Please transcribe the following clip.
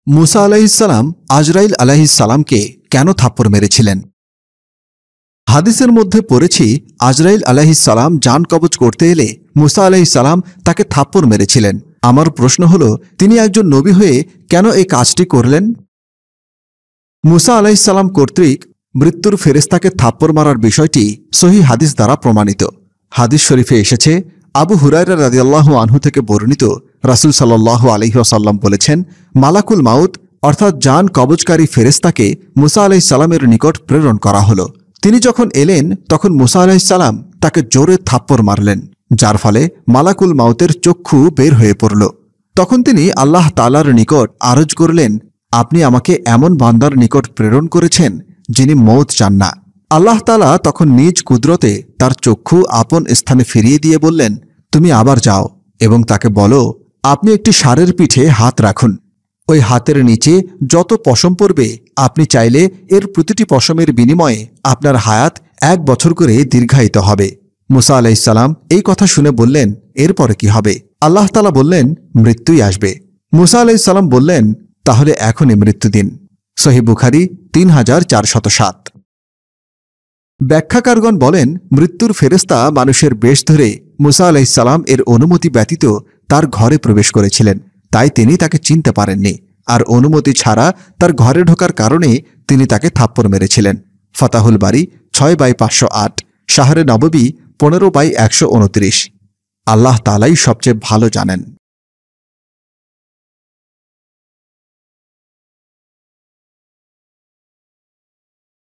মুসা আলাইহিসসালাম আজরাইল আলাইহিসসালামকে কেন থাপ্পড় মেরেছিলেন? হাদিসের মধ্যে পড়েছি আজরাইল আলাইহিসসালাম জান কবজ করতে এলে মুসা আলাইহিসসালাম তাকে থাপ্পড় মেরেছিলেন। আমার প্রশ্ন হল, তিনি একজন নবী হয়ে কেন এই কাজটি করলেন? মুসা আলাইহিসসালাম কর্তৃক মৃত্যুর ফেরেশতাকে থাপ্পড় মারার বিষয়টি সহিহ হাদিস দ্বারা প্রমাণিত। হাদিস শরীফে এসেছে, আবু হুরায়রা রাদিয়াল্লাহু আনহু থেকে বর্ণিত, রাসূল সাল্লাল্লাহু আলাইহি ওয়াসাল্লাম বলেছেন, মালাকুল মাউত অর্থাৎ জান কবজকারী ফেরেশতাকে মুসা আলাইহিসসালামের নিকট প্রেরণ করা হল। তিনি যখন এলেন তখন মুসা আলাইহিসসালাম তাকে জোরে থাপ্পড় মারলেন, যার ফলে মালাকুল মাউতের চক্ষু বের হয়ে পড়ল। তখন তিনি আল্লাহ তাআলার নিকট আরজ করলেন, আপনি আমাকে এমন বান্দার নিকট প্রেরণ করেছেন যিনি মৌত চান না। আল্লাহ তাআলা তখন নিজ কুদরতে তার চক্ষু আপন স্থানে ফিরিয়ে দিয়ে বললেন, তুমি আবার যাও এবং তাকে বলো, আপনি একটি ষাঁড়ের পিঠে হাত রাখুন। ওই হাতের নিচে যত পশম পড়বে, আপনি চাইলে এর প্রতিটি পশমের বিনিময়ে আপনার হায়াত 1 বছর করে দীর্ঘায়িত হবে। মুসা আলাইহিসসালাম এই কথা শুনে বললেন, এরপরে কি হবে? আল্লাহ তাআলা বললেন, মৃত্যুই আসবে। মুসা আলাইহিসসালাম বললেন, তাহলে এখনই মৃত্যু দিন। সহিহ বুখারী 3407। ব্যাখ্যাকারগণ বলেন, মৃত্যুর ফেরেশতা মানুষের বেশ ধরে মুসা আলাইহিসসালাম এর অনুমতি ব্যতীত তার ঘরে প্রবেশ করেছিলেন, তাই তিনি তাকে চিনতে পারেননি, আর অনুমতি ছাড়া তার ঘরে ঢোকার কারণে তিনি তাকে থাপ্পড় মেরেছিলেন। ফাতাহুল বারী 6/508, শাহরে নববী 15/129। আল্লাহ তাআলাই সবচেয়ে ভালো জানেন।